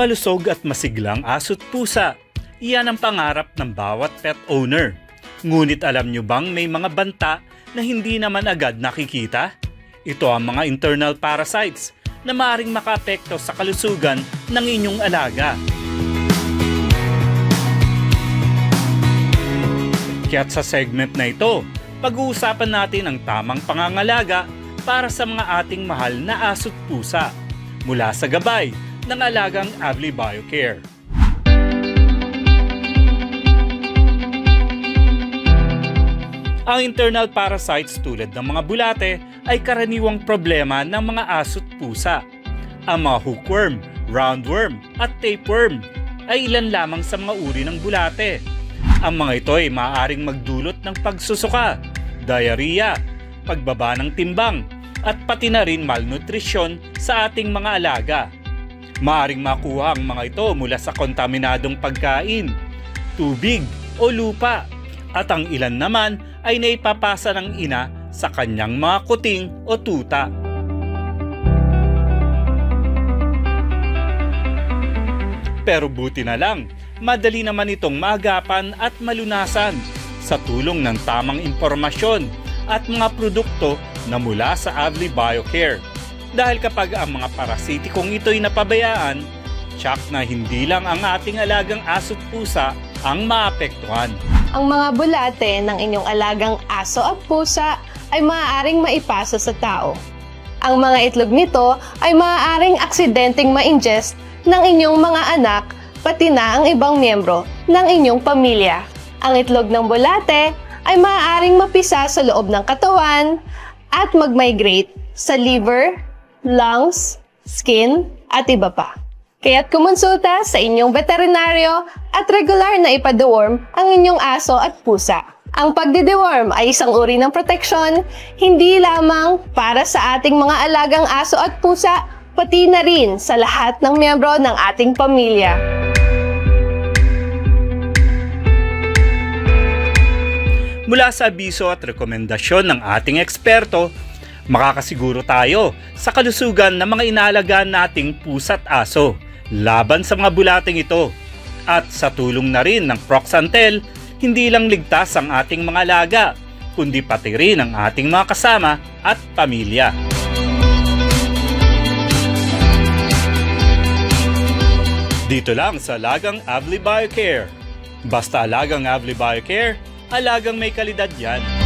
Malusog at masiglang aso't pusa. Iyan ang pangarap ng bawat pet owner. Ngunit alam nyo bang may mga banta na hindi naman agad nakikita? Ito ang mga internal parasites na maaaring makaapekto sa kalusugan ng inyong alaga. Kaya't sa segment na ito, pag-uusapan natin ang tamang pangangalaga para sa mga ating mahal na aso't pusa mula sa gabay ng alagang Avli Biocare. Ang internal parasites tulad ng mga bulate ay karaniwang problema ng mga aso't pusa. Ang mga hookworm, roundworm at tapeworm ay ilan lamang sa mga uri ng bulate. Ang mga ito ay maaaring magdulot ng pagsusuka, diarrhea, pagbaba ng timbang at pati na rin malnutrisyon sa ating mga alaga. Maaaring makuha ang mga ito mula sa kontaminadong pagkain, tubig o lupa at ang ilan naman ay naipapasa ng ina sa kanyang mga kuting o tuta. Pero buti na lang, madali naman itong maagapan at malunasan sa tulong ng tamang impormasyon at mga produkto na mula sa Avli Biocare. Dahil kapag ang mga parasitikong ito'y napabayaan, tsak na hindi lang ang ating alagang aso't pusa ang maapektuhan. Ang mga bulate ng inyong alagang aso at pusa ay maaaring maipasa sa tao. Ang mga itlog nito ay maaaring aksidenteng ma-ingest ng inyong mga anak, pati na ang ibang miyembro ng inyong pamilya. Ang itlog ng bulate ay maaaring mapisa sa loob ng katawan at mag-migrate sa liver, lungs, skin, at iba pa. Kaya't kumonsulta sa inyong veterinaryo at regular na ipa-deworm ang inyong aso at pusa. Ang pagdi-deworm ay isang uri ng proteksyon, hindi lamang para sa ating mga alagang aso at pusa, pati na rin sa lahat ng miyembro ng ating pamilya. Mula sa abiso at rekomendasyon ng ating eksperto, makakasiguro tayo sa kalusugan ng mga inaalagaan nating pusa at aso laban sa mga bulating ito. At sa tulong na rin ng Proxantel, hindi lang ligtas ang ating mga alaga, kundi pati rin ang ating mga kasama at pamilya. Dito lang sa Alagang Avli Biocare. Basta Alagang Avli Biocare, alagang may kalidad yan.